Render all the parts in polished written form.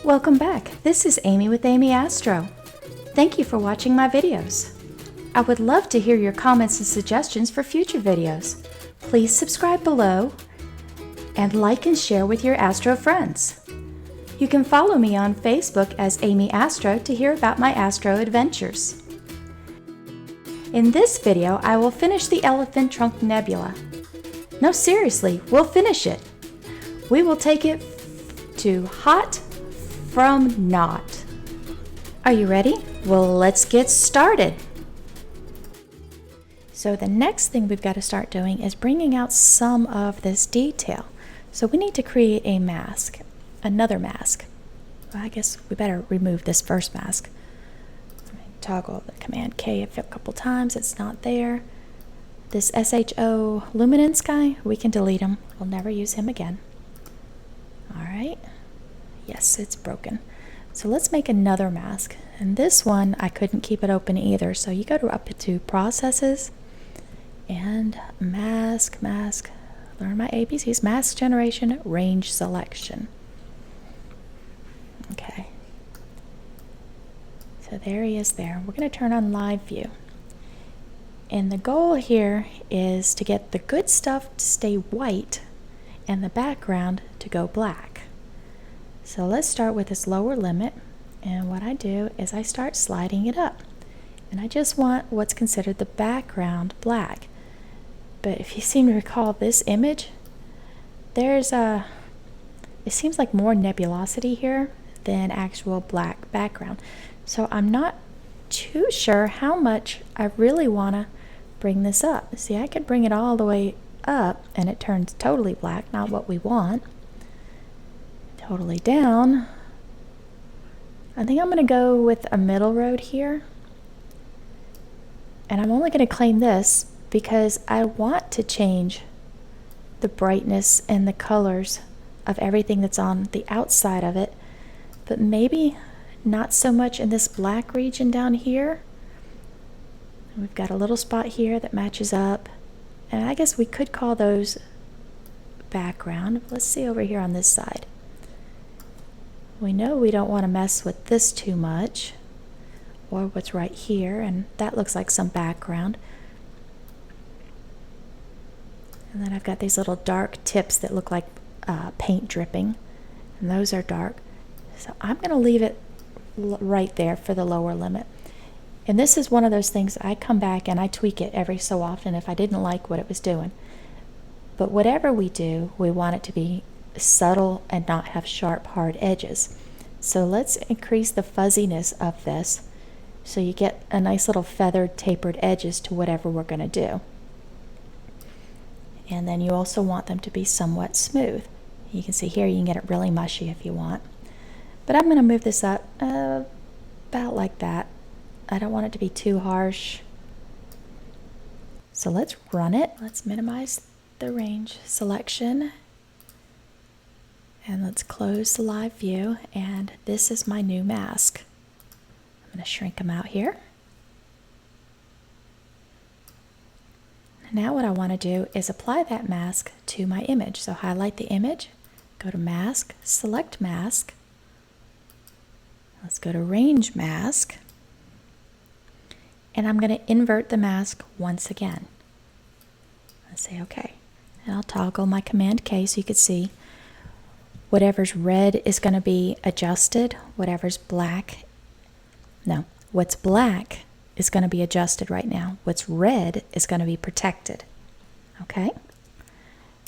Welcome back. This is Amy with Amy Astro. Thank you for watching my videos. I would love to hear your comments and suggestions for future videos. Please subscribe below and like and share with your Astro friends. You can follow me on Facebook as Amy Astro to hear about my Astro adventures. In this video, I will finish the Elephant Trunk Nebula. No, seriously, we'll finish it. We will take it to hot from not. Are you ready? Well, let's get started. So the next thing we've got to start doing is bringing out some of this detail. So we need to create a mask, another mask. Well, I guess we better remove this first mask. Toggle the Command K a couple times, it's not there. This SHO luminance guy, we can delete him. We'll never use him again. Alright, yes, it's broken. So let's make another mask. And this one, I couldn't keep it open either. So you go up to Processes and Mask, learn my ABCs, Mask Generation, Range Selection. Okay. So there he is there. We're going to turn on live view. And the goal here is to get the good stuff to stay white and the background to go black. So let's start with this lower limit. And what I do is I start sliding it up. And I just want what's considered the background black. But if you seem to recall this image, there's it seems like more nebulosity here than actual black background. So I'm not too sure how much I really want to bring this up. See, I could bring it all the way up and it turns totally black, not what we want. Totally down. I think I'm going to go with a middle road here. And I'm only going to claim this because I want to change the brightness and the colors of everything that's on the outside of it, but maybe not so much in this black region down here. We've got a little spot here that matches up, and I guess we could call those background. Let's see over here on this side. We know we don't want to mess with this too much, or what's right here, and that looks like some background. And then I've got these little dark tips that look like paint dripping, and those are dark. So I'm going to leave it right there for the lower limit. And this is one of those things I come back and I tweak it every so often if I didn't like what it was doing. But whatever we do, we want it to be subtle and not have sharp, hard edges. So let's increase the fuzziness of this so you get a nice little feathered, tapered edges to whatever we're going to do. And then you also want them to be somewhat smooth. You can see here you can get it really mushy if you want. But I'm going to move this up about like that. I don't want it to be too harsh. So let's run it. Let's minimize the range selection. And let's close the live view. And this is my new mask. I'm going to shrink them out here. Now what I want to do is apply that mask to my image. So highlight the image, go to Mask, select Mask. Let's go to Range Mask, and I'm going to invert the mask once again. Let's say OK, and I'll toggle my Command K so you can see whatever's red is going to be adjusted, whatever's black, no, what's black is going to be adjusted right now. What's red is going to be protected. Okay?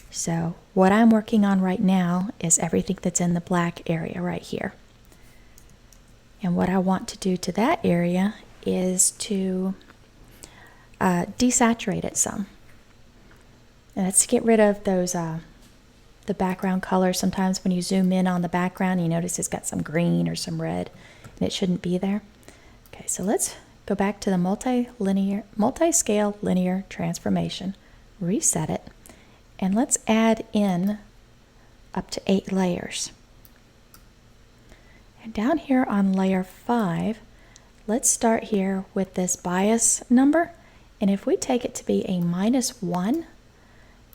So what I'm working on right now is everything that's in the black area right here. And what I want to do to that area is to desaturate it some. And that's to get rid of those the background colors. Sometimes when you zoom in on the background, you notice it's got some green or some red, and it shouldn't be there. Okay, so let's go back to the multi-scale linear transformation, reset it, and let's add in up to 8 layers. And down here on layer 5, let's start here with this bias number, and if we take it to be a -1,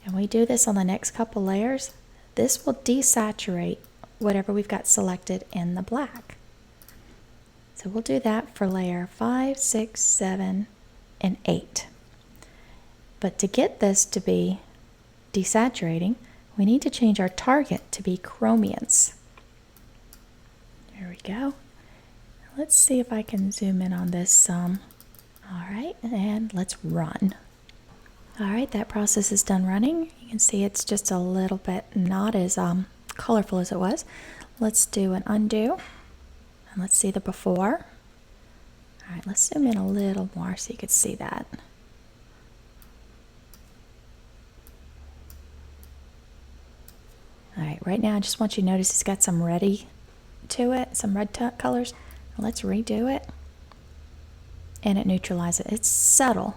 and we do this on the next couple layers, this will desaturate whatever we've got selected in the black. So we'll do that for layer 5, 6, 7, and 8. But to get this to be desaturating, we need to change our target to be chromiums. There we go. Let's see if I can zoom in on this some. All right, and let's run. All right, that process is done running. You can see it's just a little bit not as colorful as it was. Let's do an undo, and let's see the before. All right, let's zoom in a little more so you can see that. All right, right now I just want you to notice it's got some reddy to it, some red colors. Let's redo it, and it neutralizes it. It's subtle.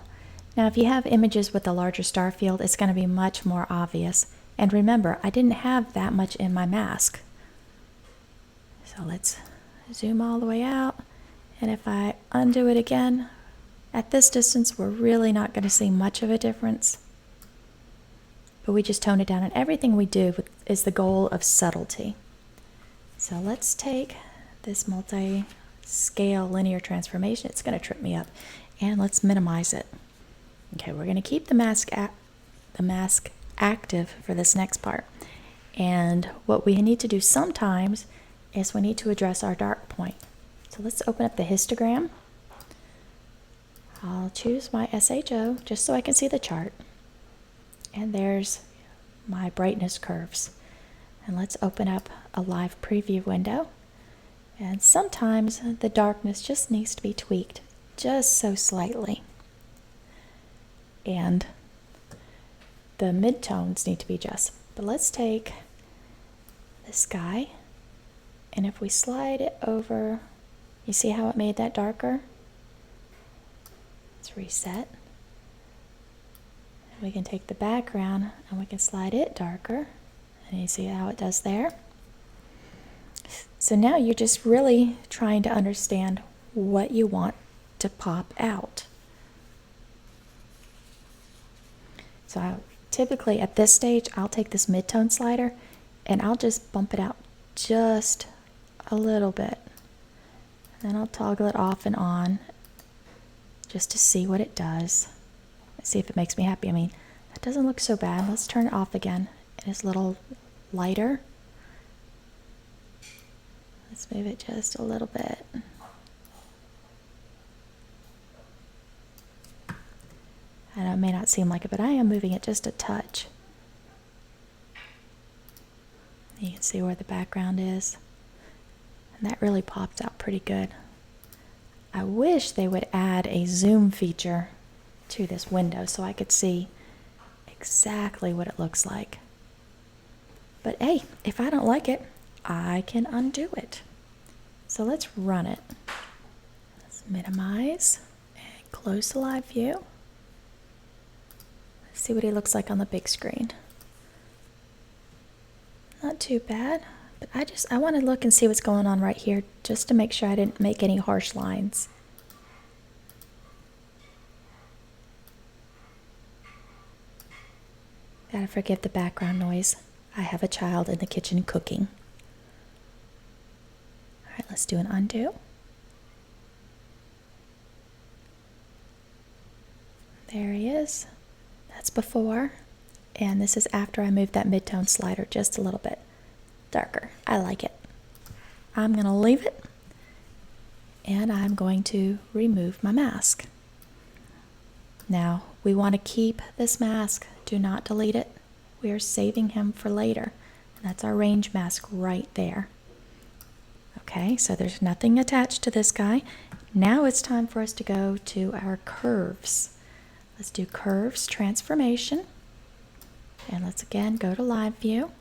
Now if you have images with a larger star field, it's going to be much more obvious. And remember, I didn't have that much in my mask. So let's zoom all the way out, and if I undo it again, at this distance we're really not going to see much of a difference. But we just tone it down, and everything we do is the goal of subtlety. So let's take this multi-scale linear transformation. It's going to trip me up, and let's minimize it. Okay, we're going to keep the mask active for this next part. And what we need to do sometimes is we need to address our dark point. So let's open up the histogram. I'll choose my SHO just so I can see the chart. And there's my brightness curves. And let's open up a live preview window. And sometimes the darkness just needs to be tweaked just so slightly. And the midtones need to be just. But let's take the sky, and if we slide it over, you see how it made that darker? Let's reset. We can take the background and we can slide it darker, and you see how it does there? So now you're just really trying to understand what you want to pop out. So typically at this stage, I'll take this midtone slider and I'll just bump it out just a little bit. Then I'll toggle it off and on just to see what it does. Let's see if it makes me happy. I mean, that doesn't look so bad. Let's turn it off again. It is a little lighter. Let's move it just a little bit. I know it may not seem like it, but I am moving it just a touch. You can see where the background is. And that really pops out pretty good. I wish they would add a zoom feature to this window so I could see exactly what it looks like. But hey, if I don't like it, I can undo it. So let's run it. Let's minimize and close the live view. Let's see what he looks like on the big screen. Not too bad, but I want to look and see what's going on right here just to make sure I didn't make any harsh lines. Gotta forgive the background noise. I have a child in the kitchen cooking. Alright, let's do an undo. There he is. That's before. And this is after I moved that midtone slider just a little bit darker. I like it. I'm going to leave it. And I'm going to remove my mask. Now, we want to keep this mask. Do not delete it. We are saving him for later. And that's our range mask right there. Okay, so there's nothing attached to this guy. Now it's time for us to go to our curves. Let's do curves transformation. And let's again go to live view.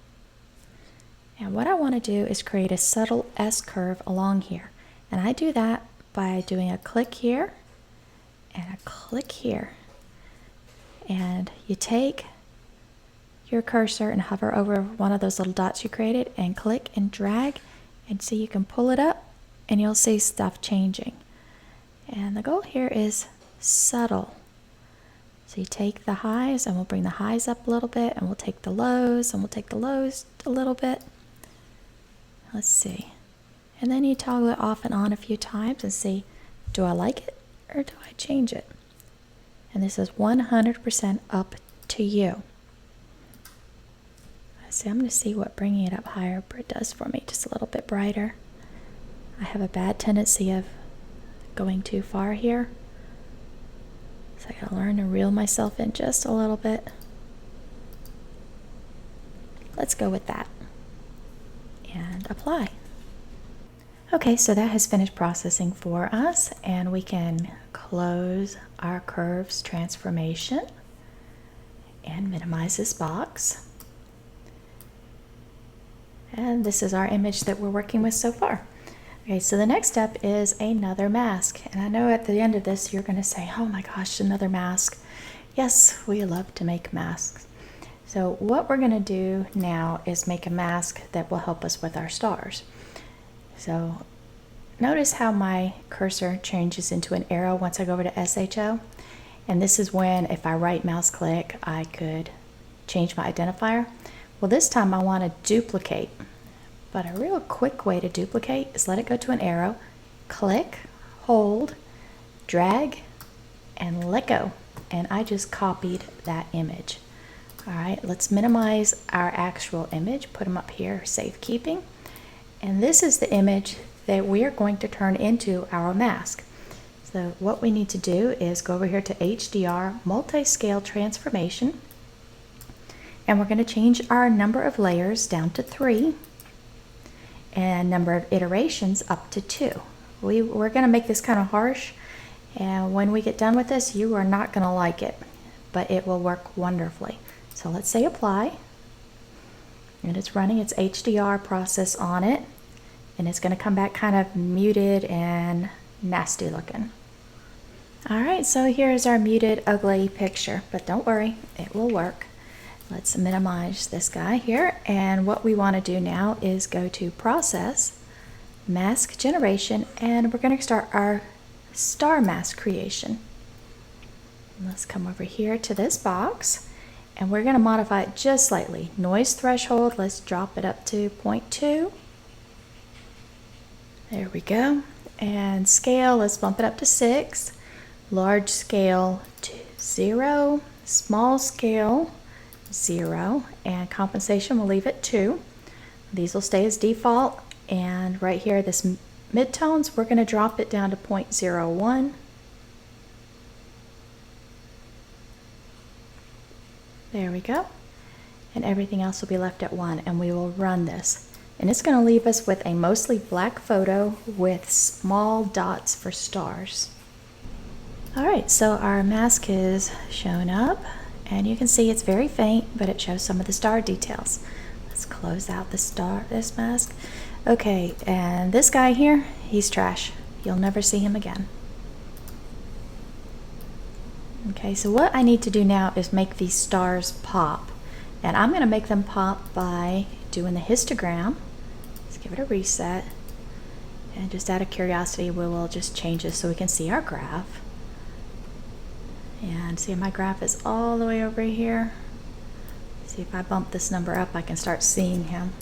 And what I want to do is create a subtle S curve along here. And I do that by doing a click here and a click here. And you take your cursor and hover over one of those little dots you created and click and drag, and see you can pull it up and you'll see stuff changing. And the goal here is subtle. So you take the highs and we'll bring the highs up a little bit, and we'll take the lows and we'll take the lows a little bit. Let's see. And then you toggle it off and on a few times and see, do I like it or do I change it? And this is 100% up to you. So I'm going to see what bringing it up higher does for me, just a little bit brighter. I have a bad tendency of going too far here. So I gotta learn to reel myself in just a little bit. Let's go with that. And apply. Okay, so that has finished processing for us, and we can close our curves transformation and minimize this box. And this is our image that we're working with so far. Okay, so the next step is another mask. And I know at the end of this, you're going to say, oh my gosh, another mask. Yes, we love to make masks. So what we're going to do now is make a mask that will help us with our stars. So notice how my cursor changes into an arrow once I go over to SHO. And this is when, if I right mouse click, I could change my identifier. Well, this time I want to duplicate. But a real quick way to duplicate is let it go to an arrow, click, hold, drag, and let go. And I just copied that image. All right, let's minimize our actual image, put them up here, safekeeping. And this is the image that we are going to turn into our mask. So what we need to do is go over here to HDR, multi-scale transformation. And we're going to change our number of layers down to 3. And number of iterations up to 2. We're going to make this kind of harsh, and when we get done with this, you are not going to like it, but it will work wonderfully. So let's say apply, and it's running its HDR process on it, and it's going to come back kind of muted and nasty looking. Alright, so here's our muted, ugly picture, but don't worry, it will work. Let's minimize this guy here, and what we want to do now is go to Process, Mask Generation, and we're going to start our star mask creation. Let's come over here to this box, and we're going to modify it just slightly. Noise threshold, let's drop it up to 0.2. There we go. And scale, let's bump it up to 6. Large scale to 0. Small scale 0, and compensation we'll leave at 2. These will stay as default, and right here this midtones we're going to drop it down to 0.01. There we go, and everything else will be left at 1, and we will run this, and it's going to leave us with a mostly black photo with small dots for stars. Alright, so our mask is shown up. And you can see it's very faint, but it shows some of the star details. Let's close out this mask. Okay, and this guy here, he's trash. You'll never see him again. Okay, so what I need to do now is make these stars pop. And I'm going to make them pop by doing the histogram. Let's give it a reset. And just out of curiosity, we will just change this so we can see our graph. And see, my graph is all the way over here. See, if I bump this number up, I can start seeing him.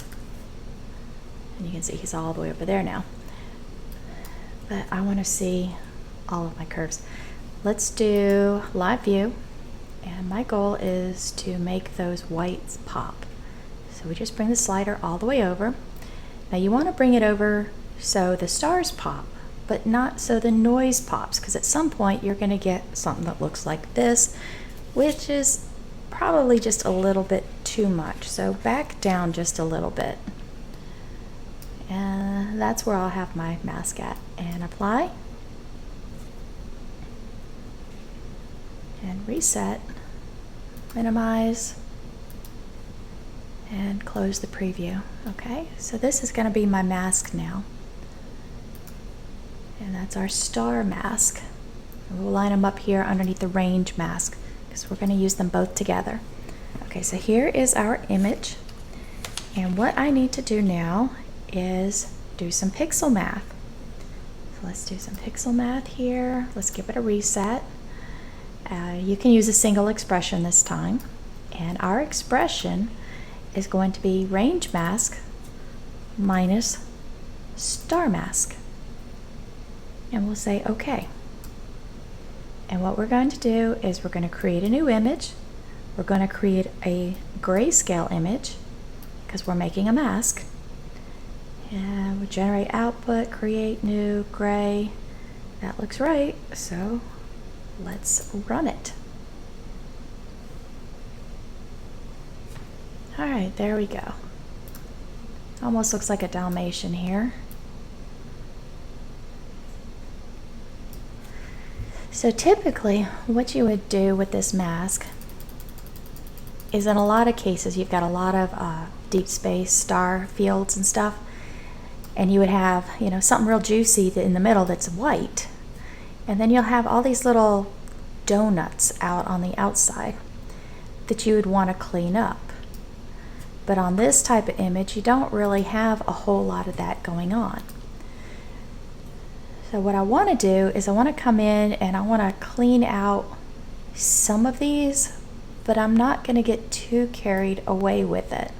And you can see he's all the way over there now. But I want to see all of my curves. Let's do live view. And my goal is to make those whites pop. So we just bring the slider all the way over. Now you want to bring it over so the stars pop, but not so the noise pops, because at some point you're going to get something that looks like this, which is probably just a little bit too much. So back down just a little bit. And that's where I'll have my mask at. And apply. And reset. Minimize. And close the preview. Okay, so this is going to be my mask now. And that's our star mask. We'll line them up here underneath the range mask because we're going to use them both together. Okay, so here is our image. And what I need to do now is do some pixel math. So let's do some pixel math here. Let's give it a reset. You can use a single expression this time. And our expression is going to be range mask minus star mask. And we'll say OK. And what we're going to do is we're going to create a new image. We're going to create a grayscale image because we're making a mask. And we generate output, create new gray. That looks right, so let's run it. All right, there we go. Almost looks like a Dalmatian here. So typically, what you would do with this mask is, in a lot of cases, you've got a lot of deep space star fields and stuff, and you would have, you know, something real juicy in the middle that's white, and then you'll have all these little donuts out on the outside that you would want to clean up. But on this type of image, you don't really have a whole lot of that going on. So what I want to do is I want to come in and I want to clean out some of these, but I'm not going to get too carried away with it.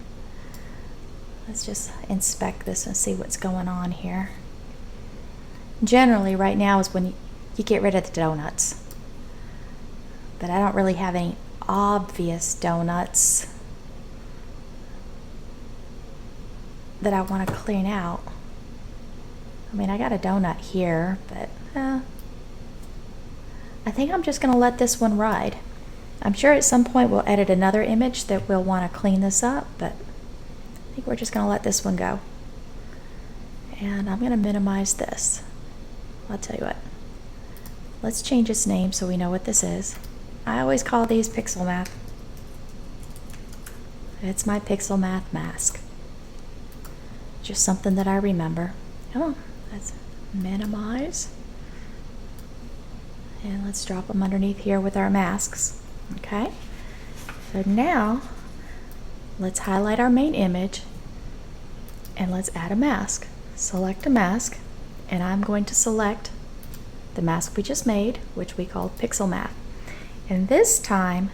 Let's just inspect this and see what's going on here. Generally, right now is when you get rid of the donuts. But I don't really have any obvious donuts that I want to clean out. I mean, I got a donut here, but I think I'm just going to let this one ride. I'm sure at some point we'll edit another image that we'll want to clean this up, but I think we're just going to let this one go. And I'm going to minimize this. I'll tell you what. Let's change its name so we know what this is. I always call these Pixel Math. It's my Pixel Math mask. Just something that I remember. Oh, let's minimize. And let's drop them underneath here with our masks. Okay. So now, let's highlight our main image and let's add a mask. Select a mask, and I'm going to select the mask we just made, which we called Pixel Math. And this time,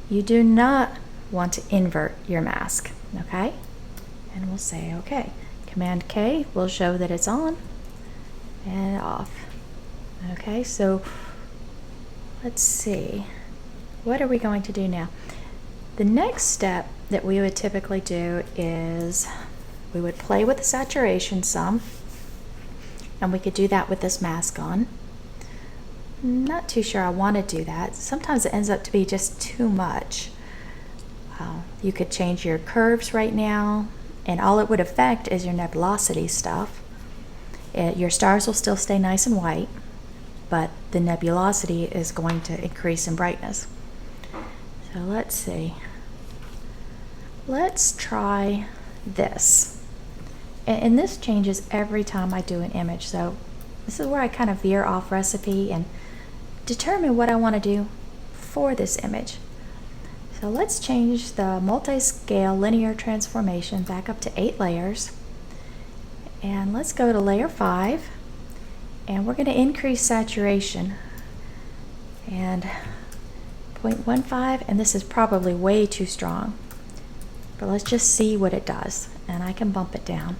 you do not want to invert your mask, okay? And we'll say okay. Command K will show that it's on and off. Okay, so let's see. What are we going to do now? The next step that we would typically do is we would play with the saturation some, and we could do that with this mask on. Not too sure I want to do that. Sometimes it ends up to be just too much. You could change your curves right now, and all it would affect is your nebulosity stuff. Your stars will still stay nice and white, but the nebulosity is going to increase in brightness. So let's see. Let's try this. And this changes every time I do an image. So this is where I kind of veer off recipe and determine what I want to do for this image. So let's change the multi-scale linear transformation back up to 8 layers. And let's go to layer 5. And we're going to increase saturation. And 0.15, and this is probably way too strong. But let's just see what it does. And I can bump it down.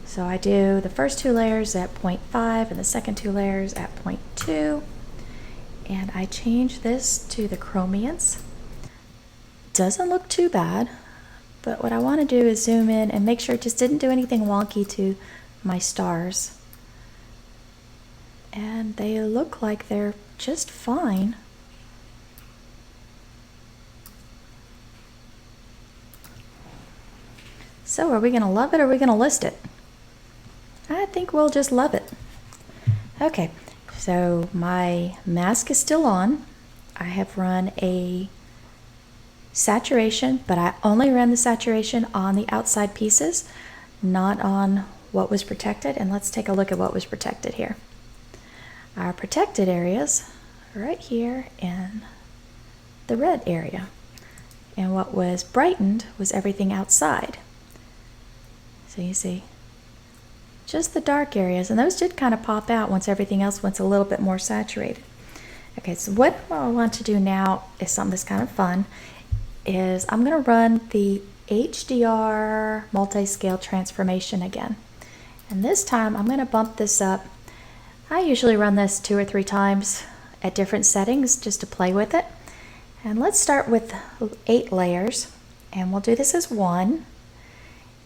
So I do the first 2 layers at 0.5 and the second 2 layers at 0.2. And I change this to the chromiance. Doesn't look too bad, but what I want to do is zoom in and make sure it just didn't do anything wonky to my stars. And they look like they're just fine. So are we going to love it or are we going to list it? I think we'll just love it. Okay, so my mask is still on. I have run a saturation, but I only ran the saturation on the outside pieces, not on what was protected. And let's take a look at what was protected here. Our protected areas are right here in the red area. And what was brightened was everything outside. So you see, just the dark areas, and those did kind of pop out once everything else went a little bit more saturated. Okay, so what I want to do now is something that's kind of fun, is I'm going to run the HDR multi-scale transformation again. And this time I'm going to bump this up. I usually run this 2 or 3 times at different settings just to play with it. And let's start with 8 layers, and we'll do this as 1.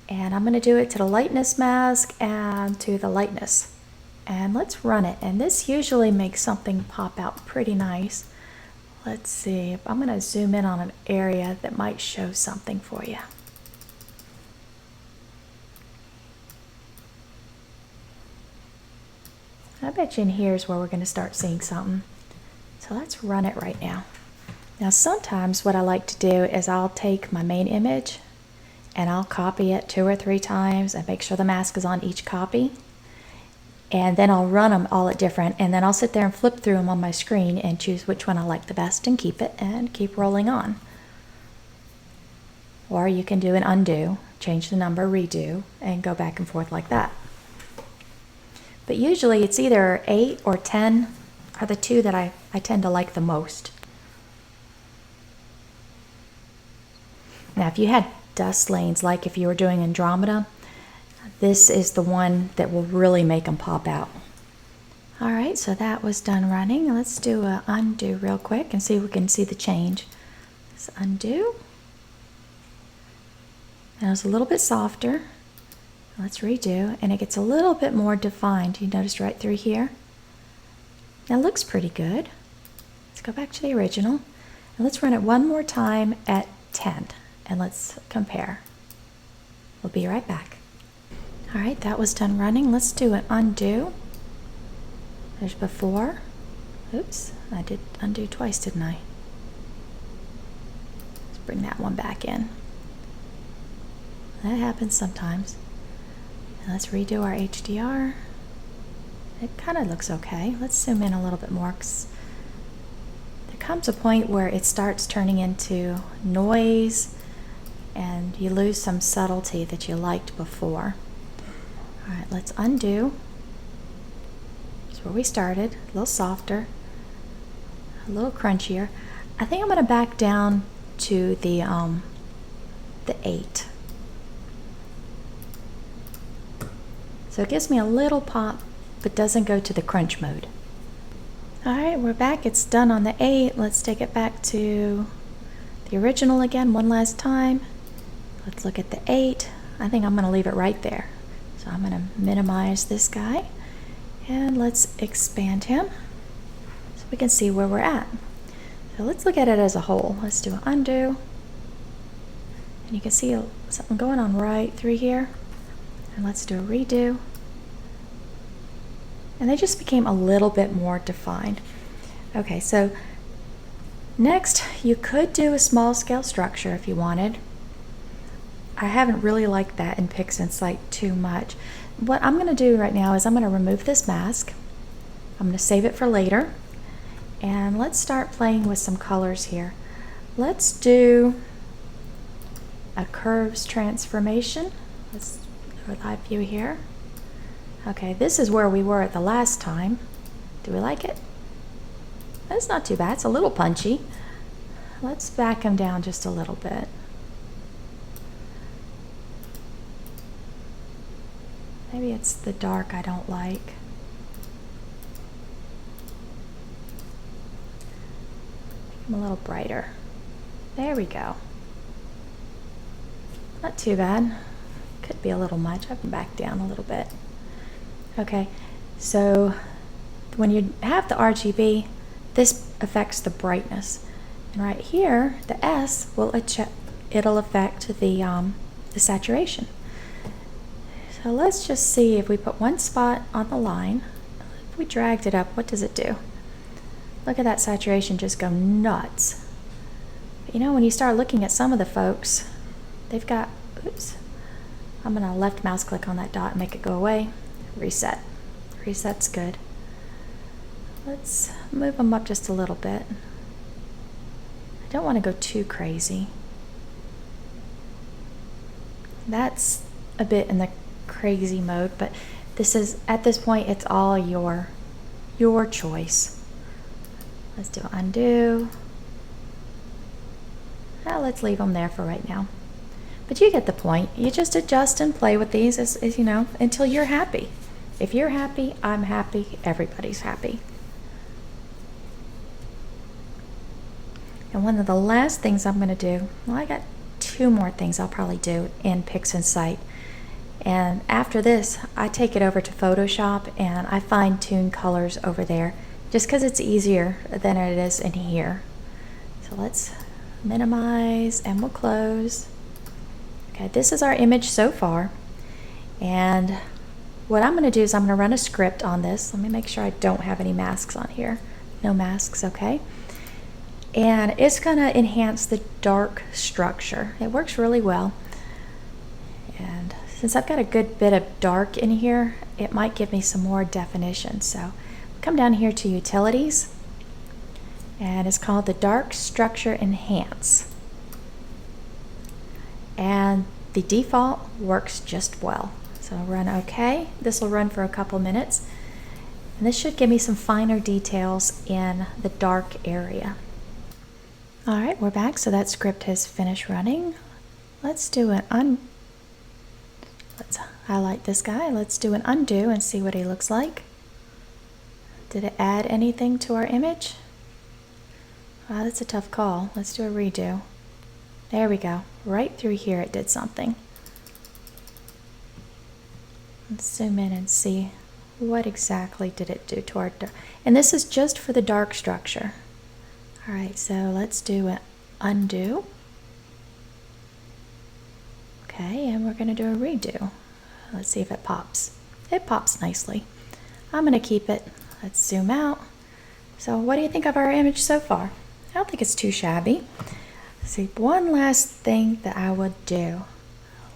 And I'm going to do it to the lightness mask and to the lightness. And let's run it. And this usually makes something pop out pretty nice. Let's see, I'm going to zoom in on an area that might show something for you. I bet you in here is where we're going to start seeing something. So let's run it right now. Now sometimes what I like to do is I'll take my main image and I'll copy it 2 or 3 times and make sure the mask is on each copy. And then I'll run them all at different, and then I'll sit there and flip through them on my screen and choose which one I like the best and keep it and keep rolling on. Or you can do an undo, change the number, redo, and go back and forth like that. But usually it's either 8 or 10 are the 2 that I tend to like the most. Now if you had dust lanes, like if you were doing Andromeda, this is the one that will really make them pop out. Alright, so that was done running. Let's do an undo real quick and see if we can see the change. Let's undo. Now it's a little bit softer. Let's redo, and it gets a little bit more defined. You notice right through here? That looks pretty good. Let's go back to the original. And let's run it one more time at 10, and let's compare. We'll be right back. Alright, that was done running. Let's do an undo. There's before. Oops, I did undo twice, didn't I? Let's bring that one back in. That happens sometimes. And let's redo our HDR. It kind of looks okay. Let's zoom in a little bit more, 'cause there comes a point where it starts turning into noise and you lose some subtlety that you liked before. Alright, let's undo. That's where we started. A little softer, a little crunchier. I think I'm going to back down to the 8. So it gives me a little pop, but doesn't go to the crunch mode. Alright, we're back. It's done on the 8. Let's take it back to the original again one last time. Let's look at the 8. I think I'm going to leave it right there. So I'm going to minimize this guy, and let's expand him so we can see where we're at. So let's look at it as a whole. Let's do an undo. And you can see something going on right through here. And let's do a redo. And they just became a little bit more defined. Okay, so next you could do a small scale structure if you wanted. I haven't really liked that in PixInsight too much. What I'm going to do right now is I'm going to remove this mask. I'm going to save it for later. And let's start playing with some colors here. Let's do a curves transformation. Let's do a live view here. Okay, this is where we were at the last time. Do we like it? That's not too bad. It's a little punchy. Let's back him down just a little bit. Maybe it's the dark I don't like. Make him a little brighter. There we go. Not too bad. Could be a little much. I can back down a little bit. Okay, so when you have the RGB, this affects the brightness. And right here, the S will it'll affect the saturation. So let's just see if we put one spot on the line. If we dragged it up, what does it do? Look at that saturation just go nuts. But you know, when you start looking at some of the folks, they've got, oops, I'm going to left mouse click on that dot and make it go away. Reset. Reset's good. Let's move them up just a little bit. I don't want to go too crazy. That's a bit in the crazy mode, but this is, at this point, it's all your choice. Let's do undo. Let's leave them there for right now. But you get the point. You just adjust and play with these as you know, until you're happy. If you're happy, I'm happy, everybody's happy. And one of the last things I'm going to do, well, I got 2 more things I'll probably do in PixInsight. And after this, I take it over to Photoshop and I fine-tune colors over there just because it's easier than it is in here. So let's minimize and we'll close. Okay, this is our image so far. And what I'm going to do is I'm going to run a script on this. Let me make sure I don't have any masks on here. No masks, okay. And it's going to enhance the dark structure. It works really well. And since I've got a good bit of dark in here, it might give me some more definition. So come down here to Utilities, and it's called the Dark Structure Enhance. And the default works just well. So I'll run OK. This will run for a couple minutes. And this should give me some finer details in the dark area. All right, we're back. So that script has finished running. Let's do an let's highlight this guy. Let's do an undo and see what he looks like. Did it add anything to our image? Wow, that's a tough call. Let's do a redo. There we go. Right through here it did something. Let's zoom in and see what exactly did it do to our dark. And this is just for the dark structure. All right, so let's do an undo. Okay, and we're going to do a redo. Let's see if it pops. It pops nicely. I'm going to keep it. Let's zoom out. So what do you think of our image so far? I don't think it's too shabby. Let's see, one last thing that I would do.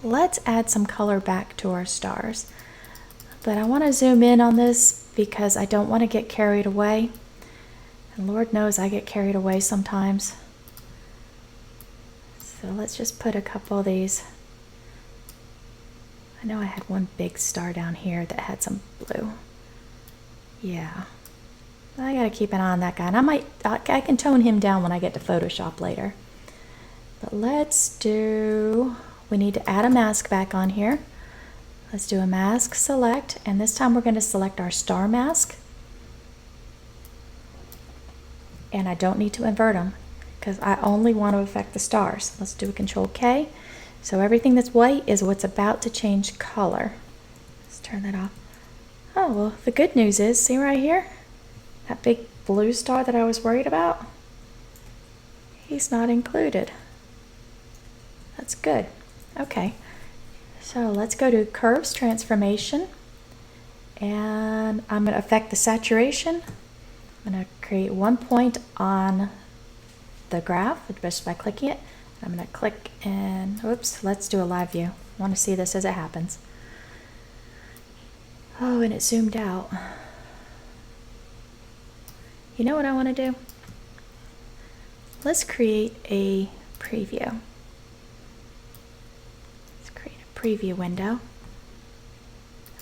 Let's add some color back to our stars. But I want to zoom in on this because I don't want to get carried away. And Lord knows I get carried away sometimes. So let's just put a couple of these. I know I had one big star down here that had some blue. Yeah. I gotta keep an eye on that guy. And I can tone him down when I get to Photoshop later. But we need to add a mask back on here. Let's do a mask select, and this time we're going to select our star mask. And I don't need to invert them because I only want to affect the stars. Let's do a Control K. So everything that's white is what's about to change color. Let's turn that off. Oh, well, the good news is, see right here? That big blue star that I was worried about? He's not included. That's good. Okay. So let's go to Curves Transformation. And I'm going to affect the saturation. I'm going to create 1 point on the graph just by clicking it. I'm going to click and, oops, let's do a live view. I want to see this as it happens. Oh, and it zoomed out. You know what I want to do? Let's create a preview. Let's create a preview window.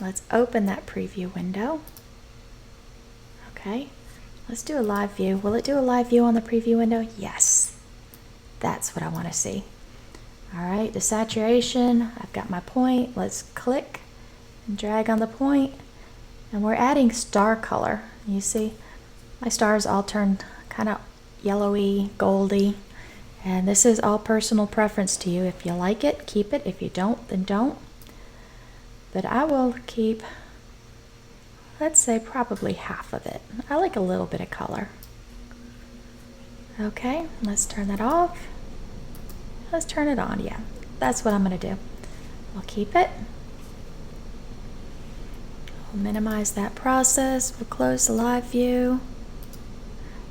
Let's open that preview window. Okay, let's do a live view. Will it do a live view on the preview window? Yes. That's what I want to see. All right, the saturation, I've got my point. Let's click and drag on the point. And we're adding star color. You see, my stars all turned kind of yellowy, goldy. And this is all personal preference to you. If you like it, keep it. If you don't, then don't. But I will keep, let's say, probably half of it. I like a little bit of color. Okay, let's turn that off. Let's turn it on. Yeah, that's what I'm going to do. We'll keep it. We'll minimize that process. We'll close the live view.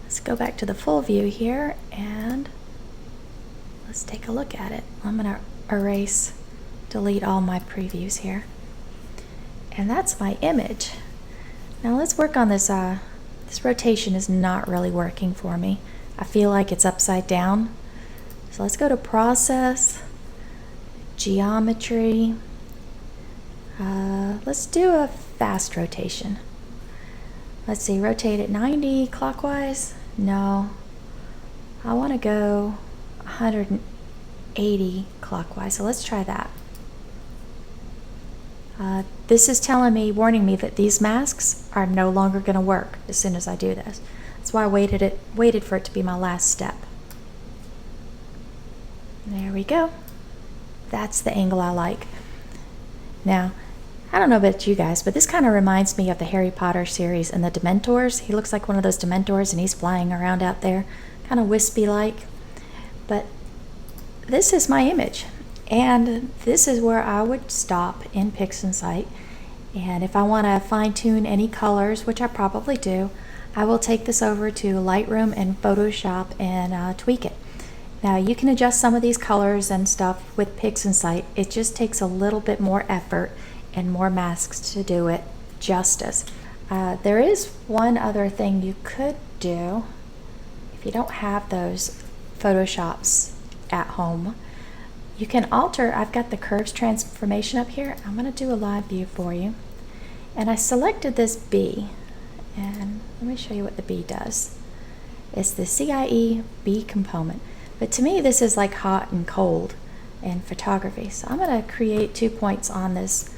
Let's go back to the full view here and let's take a look at it. I'm going to delete all my previews here. And that's my image. Now let's work on this. This rotation is not really working for me. I feel like it's upside down. So let's go to Process, Geometry. Let's do a fast rotation. Let's see, rotate it 90 clockwise. No, I want to go 180 80 clockwise. So let's try that. This is telling me, warning me that these masks are no longer going to work as soon as I do this. That's why I waited for it to be my last step. There we go. That's the angle I like. Now, I don't know about you guys, but this kind of reminds me of the Harry Potter series and the Dementors. He looks like one of those Dementors and he's flying around out there, kind of wispy-like. But this is my image, and this is where I would stop in PixInsight. And if I want to fine-tune any colors, which I probably do, I will take this over to Lightroom and Photoshop and tweak it. Now you can adjust some of these colors and stuff with PixInsight. It just takes a little bit more effort and more masks to do it justice. There is one other thing you could do if you don't have those Photoshops at home. You can alter. I've got the curves transformation up here. I'm going to do a live view for you. And I selected this B. And let me show you what the B does. It's the CIE B component. But to me, this is like hot and cold in photography. So I'm going to create 2 points on this.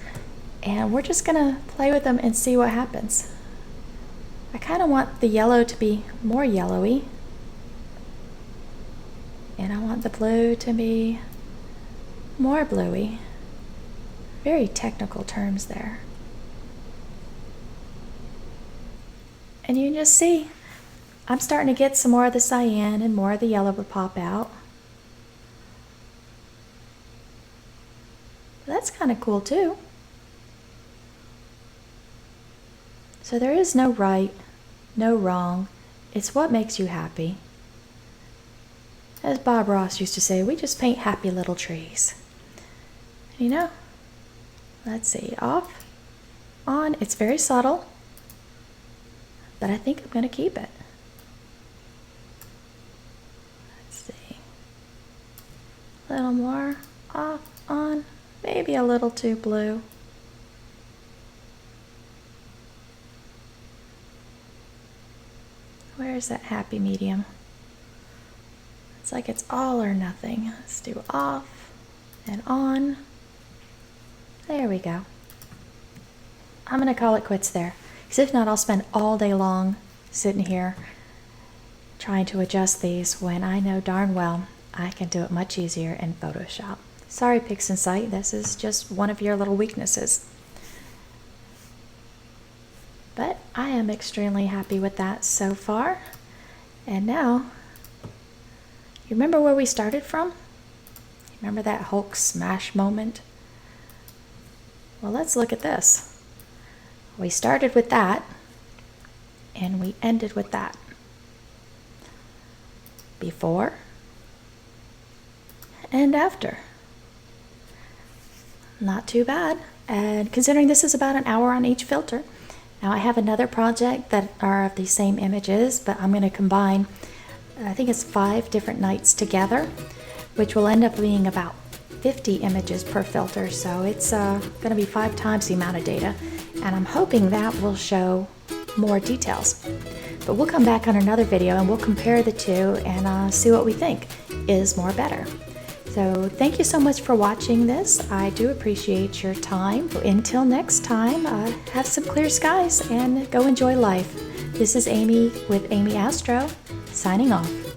And we're just going to play with them and see what happens. I kind of want the yellow to be more yellowy. And I want the blue to be more bluey. Very technical terms there. And you can just see, I'm starting to get some more of the cyan and more of the yellow will pop out. That's kind of cool too. So there is no right, no wrong. It's what makes you happy. As Bob Ross used to say, we just paint happy little trees. You know, let's see, off, on, it's very subtle, but I think I'm going to keep it. Let's see, a little more, off, on, maybe a little too blue. Where's that happy medium? It's like it's all or nothing. Let's do off and on. There we go. I'm going to call it quits there, because if not, I'll spend all day long sitting here trying to adjust these when I know darn well I can do it much easier in Photoshop. Sorry, PixInsight, this is just one of your little weaknesses. But I am extremely happy with that so far. And now, you remember where we started from? Remember that Hulk smash moment? Well, let's look at this. We started with that, and we ended with that. Before and after. Not too bad. And considering this is about an hour on each filter. Now I have another project that are of the same images, but I'm going to combine, I think it's 5 different nights together, which will end up being about 50 images per filter. So it's going to be 5 times the amount of data. And I'm hoping that will show more details. But we'll come back on another video and we'll compare the two and see what we think is more better. So thank you so much for watching this. I do appreciate your time. Until next time, have some clear skies and go enjoy life. This is Amy with Amy Astro, signing off.